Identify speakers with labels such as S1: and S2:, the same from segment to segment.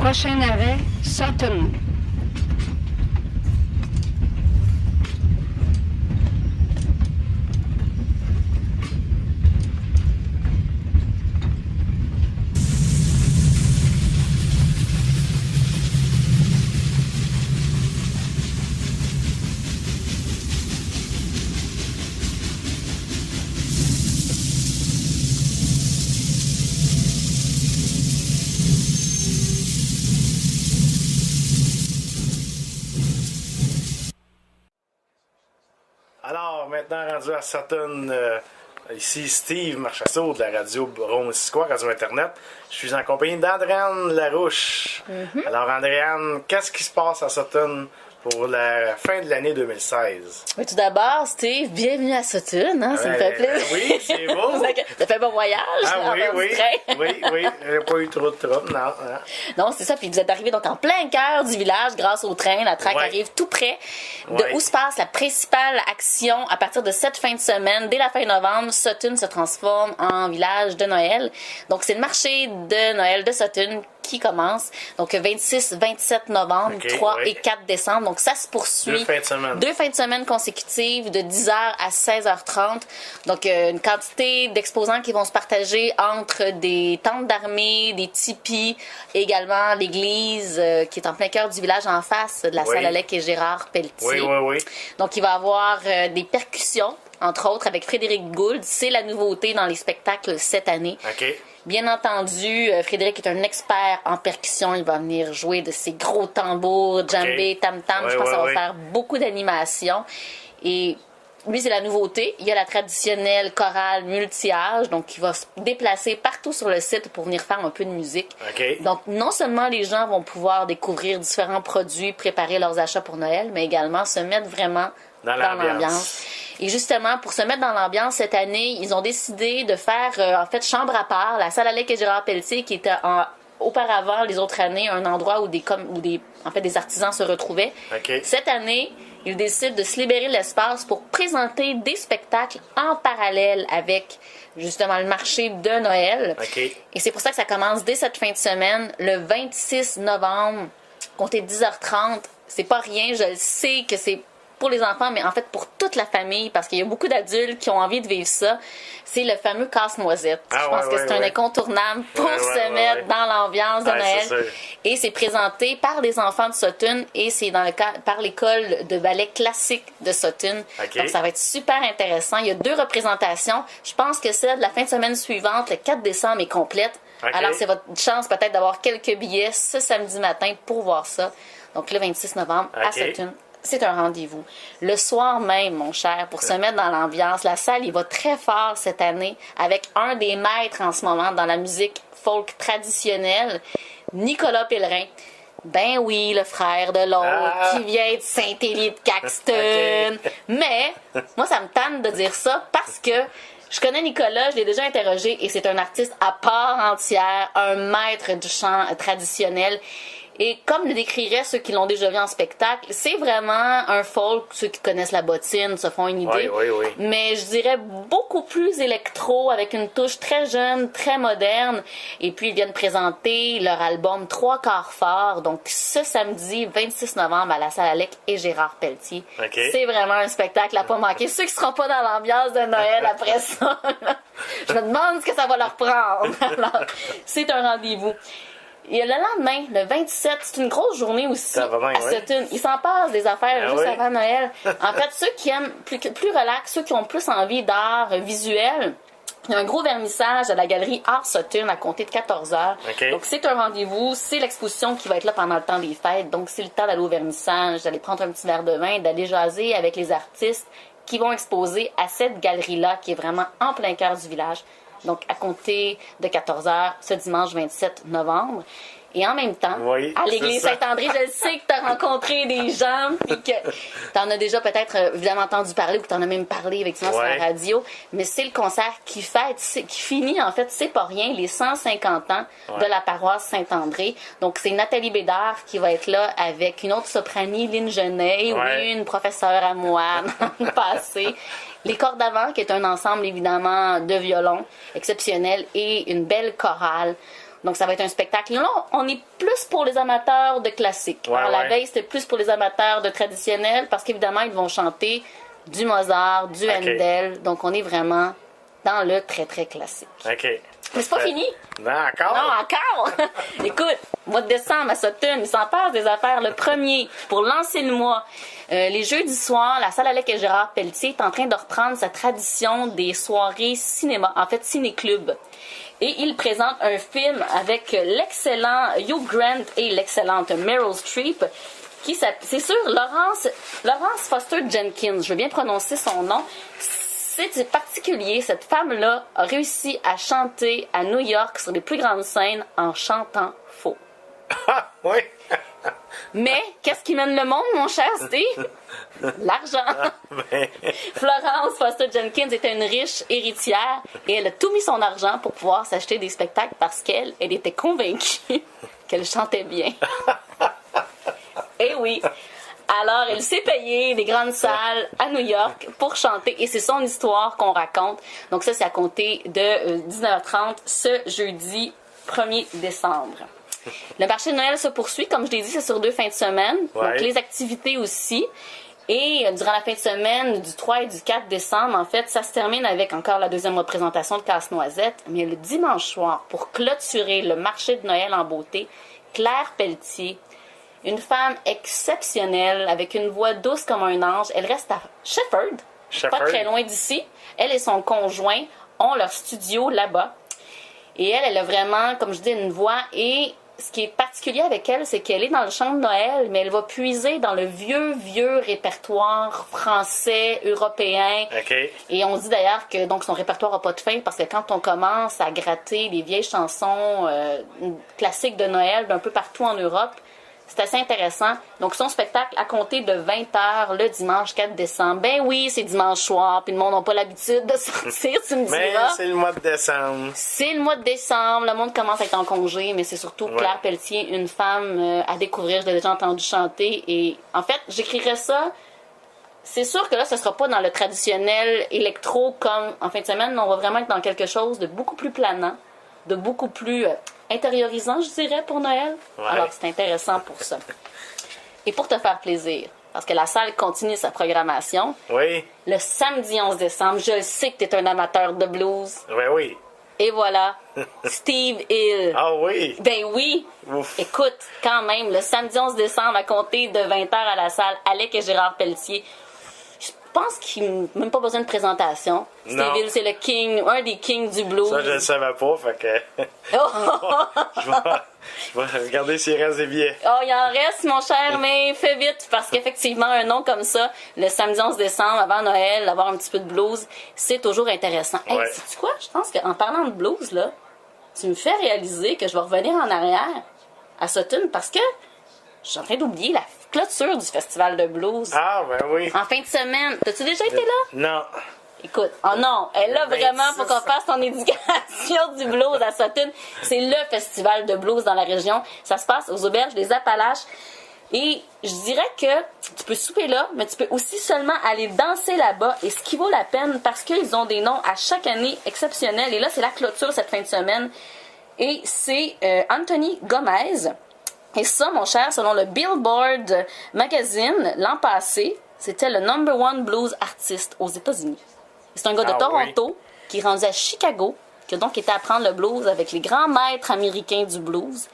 S1: Prochain arrêt, Sutton.
S2: Alors, maintenant rendu à Sutton, ici Steve Marchessault de la radio Rome-Missisquoi, radio Internet. Je suis en compagnie d'Andréane Larouche. Alors, Andréane, qu'est-ce qui se passe à Sutton pour la fin de l'année 2016?
S3: Mais tout d'abord, Steve, bienvenue à Sutton, hein, ça me fait plaisir.
S2: Oui, c'est beau.
S3: Ça fait bon voyage.
S2: Ah oui. J'ai pas eu trop de trouble, non.
S3: Non, c'est ça. Puis vous êtes arrivé donc en plein cœur du village grâce au train. La traque arrive tout près de où se passe la principale action à partir de cette fin de semaine. Dès la fin novembre, Sutton se transforme en village de Noël. Donc c'est le marché de Noël de Sutton qui commence. Donc 26, 27 novembre, 3 et 4 décembre. Donc ça se poursuit.
S2: 2 fins de semaine.
S3: 2 fins de semaine consécutives de 10h à 16h30. Donc une quantité d'exposants qui vont se partager entre des tentes d'armée, des tipis, et également l'église qui est en plein cœur du village en face de la salle Alec et Gérard Pelletier.
S2: Oui.
S3: Donc il va y avoir des percussions, entre autres avec Frédéric Gould. C'est la nouveauté dans les spectacles cette année.
S2: OK.
S3: Bien entendu, Frédéric est un expert en percussion. Il va venir jouer de ses gros tambours, djembé, tam-tam. Je pense que ça va faire beaucoup d'animation. Et lui, c'est la nouveauté. Il y a la traditionnelle chorale multi-âge, donc il va se déplacer partout sur le site pour venir faire un peu de musique.
S2: OK.
S3: Donc, non seulement les gens vont pouvoir découvrir différents produits, préparer leurs achats pour Noël, mais également se mettre vraiment dans l'ambiance. Et justement, pour se mettre dans l'ambiance, cette année, ils ont décidé de faire, en fait, chambre à part, la salle Alec et Gérard Pelletier, qui était auparavant, les autres années, un endroit où des artisans se retrouvaient.
S2: Okay.
S3: Cette année, ils décident de se libérer l'espace pour présenter des spectacles en parallèle avec, justement, le marché de Noël.
S2: Okay.
S3: Et c'est pour ça que ça commence dès cette fin de semaine, le 26 novembre, comptez 10h30. C'est pas rien, je sais que c'est pour les enfants, mais en fait pour toute la famille, parce qu'il y a beaucoup d'adultes qui ont envie de vivre ça. C'est le fameux casse-noisette. Je pense que c'est un incontournable pour se mettre dans l'ambiance de Noël. Et c'est présenté par les enfants de Sutton et c'est par l'école de ballet classique de Sutton. Okay. Donc ça va être super intéressant. Il y a 2 représentations. Je pense que celle de la fin de semaine suivante, le 4 décembre, est complète. Okay. Alors c'est votre chance peut-être d'avoir quelques billets ce samedi matin pour voir ça. Donc le 26 novembre à Sutton. C'est un rendez-vous. Le soir même, mon cher, pour se mettre dans l'ambiance, la salle, il va très fort cette année avec un des maîtres en ce moment dans la musique folk traditionnelle, Nicolas Pellerin. Ben oui, le frère de l'autre qui vient de Saint-Élie de Caxton. Mais, moi, ça me tente de dire ça parce que je connais Nicolas, je l'ai déjà interrogé et c'est un artiste à part entière, un maître du chant traditionnel. Et comme le décriraient ceux qui l'ont déjà vu en spectacle, c'est vraiment un folk, ceux qui connaissent la bottine se font une idée.
S2: Oui.
S3: Mais je dirais beaucoup plus électro, avec une touche très jeune, très moderne. Et puis ils viennent présenter leur album 3 quarts fort, donc ce samedi 26 novembre à la salle Alec et Gérard Pelletier.
S2: Okay.
S3: C'est vraiment un spectacle à pas manquer. Ceux qui seront pas dans l'ambiance de Noël après ça, je me demande ce que ça va leur prendre. Alors, c'est un rendez-vous. Et le lendemain, le 27, c'est une grosse journée aussi à Sutton. Il s'en passe des affaires juste avant Noël. En fait, ceux qui aiment plus relax, ceux qui ont plus envie d'art visuel, il y a un gros vernissage à la galerie Art Sutton à compter de 14h.
S2: Okay.
S3: Donc, c'est un rendez-vous. C'est l'exposition qui va être là pendant le temps des fêtes. Donc, c'est le temps d'aller au vernissage, d'aller prendre un petit verre de vin, d'aller jaser avec les artistes qui vont exposer à cette galerie-là qui est vraiment en plein cœur du village. Donc, à compter de 14h ce dimanche 27 novembre. Et en même temps, à l'église Saint-André, je sais que tu as rencontré des gens et que tu en as déjà peut-être évidemment entendu parler ou que tu en as même parlé effectivement sur la radio. Mais c'est le concert qui finit, en fait, c'est pas rien, les 150 ans de la paroisse Saint-André. Donc, c'est Nathalie Bédard qui va être là avec une autre sopranie, Lynn Genet, une professeure à moi dans le passé. Les Cordes d'Avant, qui est un ensemble évidemment de violon exceptionnel et une belle chorale. Donc, ça va être un spectacle. Là, on est plus pour les amateurs de classiques.
S2: Ouais,
S3: Alors, la
S2: ouais.
S3: veille, c'était plus pour les amateurs de traditionnel parce qu'évidemment, ils vont chanter du Mozart, du Handel. Donc, on est vraiment dans le très, très classique.
S2: OK.
S3: Mais c'est pas fini.
S2: Non, encore?
S3: Non, encore! Écoute, mois de décembre à Sutton, il s'en passe des affaires. Le premier, pour lancer le mois, les jeudis soirs, la salle Alec et Gérard Pelletier est en train de reprendre sa tradition des soirées cinéma, en fait ciné-club. Et il présente un film avec l'excellent Hugh Grant et l'excellente Meryl Streep, c'est sûr, Laurence Foster Jenkins, je veux bien prononcer son nom. C'est particulier, cette femme-là a réussi à chanter à New York sur les plus grandes scènes en chantant faux.
S2: Ah, oui.
S3: Mais, qu'est-ce qui mène le monde, mon cher Steve? L'argent.
S2: Ben,
S3: Florence Foster Jenkins était une riche héritière et elle a tout mis son argent pour pouvoir s'acheter des spectacles parce qu'elle était convaincue qu'elle chantait bien. Eh oui. Alors, elle s'est payée des grandes salles à New York pour chanter et c'est son histoire qu'on raconte. Donc ça, c'est à compter de 19h30 ce jeudi 1er décembre. Le marché de Noël se poursuit. Comme je l'ai dit, c'est sur 2 fins de semaine.
S2: Ouais.
S3: Donc les activités aussi. Et durant la fin de semaine du 3 et du 4 décembre, en fait, ça se termine avec encore la deuxième représentation de Casse-Noisette. Mais le dimanche soir, pour clôturer le marché de Noël en beauté, Claire Pelletier, une femme exceptionnelle, avec une voix douce comme un ange. Elle reste à Shefford, pas très loin d'ici. Elle et son conjoint ont leur studio là-bas. Et elle a vraiment, comme je dis, une voix. Et ce qui est particulier avec elle, c'est qu'elle est dans le chant de Noël, mais elle va puiser dans le vieux répertoire français, européen.
S2: OK.
S3: Et on dit d'ailleurs que donc son répertoire n'a pas de fin parce que quand on commence à gratter les vieilles chansons classiques de Noël d'un peu partout en Europe, c'est assez intéressant. Donc, son spectacle à compter de 20h le dimanche 4 décembre. Ben oui, c'est dimanche soir, puis le monde n'a pas l'habitude de sortir, tu me
S2: Mais
S3: diras.
S2: c'est le mois de décembre.
S3: C'est le mois de décembre, le monde commence à être en congé, mais c'est surtout Claire Pelletier, une femme à découvrir. Je l'ai déjà entendu chanter. Et en fait, j'écrirais ça. C'est sûr que là, ce sera pas dans le traditionnel électro comme en fin de semaine. On va vraiment être dans quelque chose de beaucoup plus planant, de beaucoup plus intériorisant, je dirais, pour Noël.
S2: Ouais.
S3: Alors, c'est intéressant pour ça. Et pour te faire plaisir, parce que la salle continue sa programmation,
S2: Oui.
S3: le samedi 11 décembre, je sais que tu es un amateur de blues.
S2: Ben oui.
S3: Et voilà, Steve Hill.
S2: Ah oui.
S3: Ben oui.
S2: Ouf.
S3: Écoute, quand même, le samedi 11 décembre, à compter de 20h à la salle Alec et Gérard Pelletier. Je pense qu'il n'a même pas besoin de présentation. Steve
S2: Non.
S3: Hill, c'est le king, un des kings du blues.
S2: Ça, je le savais pas, fait que je vais regarder s'il reste des billets.
S3: Oh, il en reste, mon cher, mais fais vite, parce qu'effectivement, un nom comme ça, le samedi 11 décembre, avant Noël, avoir un petit peu de blues, c'est toujours intéressant. Hey,
S2: Ouais.
S3: sais-tu quoi? Je pense qu'en parlant de blues, là, tu me fais réaliser que je vais revenir en arrière à Sutton, parce que je suis en train d'oublier la clôture du festival de blues.
S2: Ah, ben oui.
S3: En fin de semaine. T'as-tu déjà été là?
S2: Non.
S3: Écoute, oh non, elle là
S2: Le
S3: vraiment,
S2: 26.
S3: faut qu'on fasse ton éducation du blues à Sutton. C'est le festival de blues dans la région. Ça se passe aux auberges des Appalaches. Et je dirais que tu peux souper là, mais tu peux aussi seulement aller danser là-bas. Et ce qui vaut la peine, parce qu'ils ont des noms à chaque année exceptionnels. Et là, c'est la clôture cette fin de semaine. Et c'est Anthony Gomez. Et ça, mon cher, selon le Billboard Magazine, l'an passé, c'était le #1 blues artiste aux États-Unis. C'est un gars de
S2: Ah
S3: Toronto qui est rendu à Chicago, qui a donc été apprendre le blues avec les grands maîtres américains du blues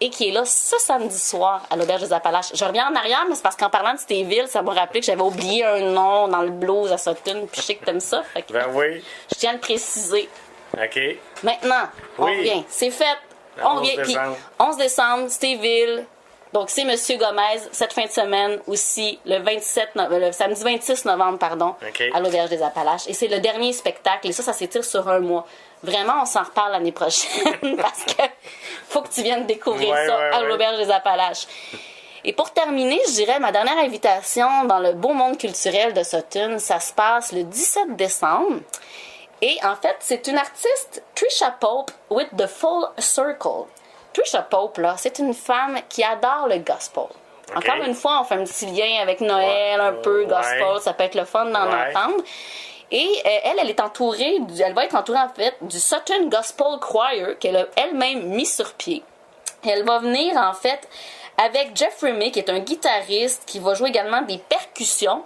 S3: et qui est là ce samedi soir à l'Auberge des Appalaches. Je reviens en arrière, mais c'est parce qu'en parlant de Steve Hill, ça m'a rappelé que j'avais oublié un nom dans le blues à Sutton, puis je sais que t'aimes ça, fait que
S2: Ben oui.
S3: je tiens à le préciser.
S2: OK.
S3: Maintenant, on
S2: Oui.
S3: revient. C'est fait.
S2: Le
S3: On
S2: 11
S3: revient. Puis,
S2: décembre.
S3: 11 décembre, Steve Hill. Donc, c'est Monsieur Gomez, cette fin de semaine aussi, le samedi 26 novembre, pardon,
S2: OK.
S3: à l'Auberge des Appalaches. Et c'est le dernier spectacle. Et ça s'étire sur un mois. Vraiment, on s'en reparle l'année prochaine parce que faut que tu viennes découvrir
S2: Ouais,
S3: ça
S2: ouais,
S3: à
S2: ouais.
S3: l'Auberge des Appalaches. Et pour terminer, je dirais ma dernière invitation dans le beau monde culturel de Sutton, ça se passe le 17 décembre. Et en fait, c'est une artiste, Trisha Pope, with the Full Circle. Trisha Pope, là, c'est une femme qui adore le gospel.
S2: OK.
S3: Encore une fois, on fait un petit lien avec Noël, un peu
S2: Ouais.
S3: gospel, ça peut être le fun d'en
S2: Ouais.
S3: entendre. Et elle est entourée, elle va être entourée en fait du Sutton Gospel Choir qu'elle a elle-même mis sur pied. Et elle va venir en fait avec Jeffrey May, qui est un guitariste qui va jouer également des percussions.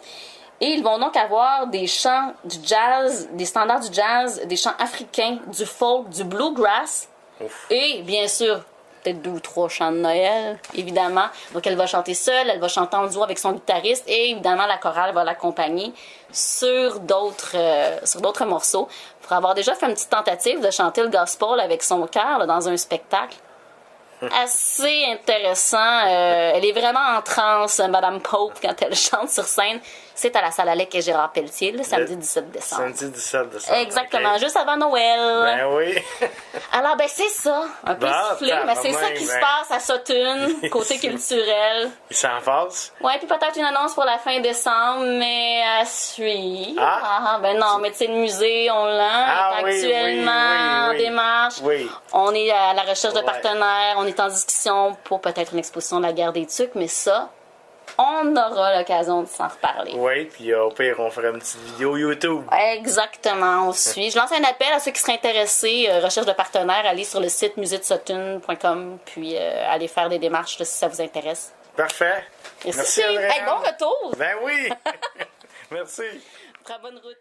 S3: Et ils vont donc avoir des chants du jazz, des standards du jazz, des chants africains, du folk, du bluegrass. Ouf. Et bien sûr, peut-être 2 ou 3 chants de Noël, évidemment. Donc elle va chanter seule, elle va chanter en duo avec son guitariste et évidemment la chorale va l'accompagner sur d'autres morceaux. Pour avoir déjà fait une petite tentative de chanter le gospel avec son chœur là, dans un spectacle. Assez intéressant. Elle est vraiment en transe, Madame Pope, quand elle chante sur scène. C'est à la Salle Alec et Gérard Pelletier, le samedi 17 décembre.
S2: Samedi 17 décembre.
S3: Exactement,
S2: okay.
S3: Juste avant Noël.
S2: Ben oui.
S3: Alors, ben c'est ça. Un peu soufflé, mais c'est ça qui se passe à Sutton, côté culturel.
S2: Il s'en passe.
S3: Ouais, puis peut-être une annonce pour la fin décembre, mais à suivre. Ben non, mais tu sais, le musée, on l'a actuellement en démarche.
S2: Oui.
S3: On est à la recherche de partenaires, on est en discussion pour peut-être une exposition de la guerre des Tucs, mais ça, on aura l'occasion de s'en reparler.
S2: Oui, puis au pire, on fera une petite vidéo YouTube.
S3: Exactement, on suit. Je lance un appel à ceux qui seraient intéressés, recherche de partenaires, allez sur le site museedesutton.com, puis allez faire des démarches là, si ça vous intéresse.
S2: Parfait.
S3: Merci Andréane. Hey, bon retour!
S2: Ben oui! Merci.
S3: Très bonne route.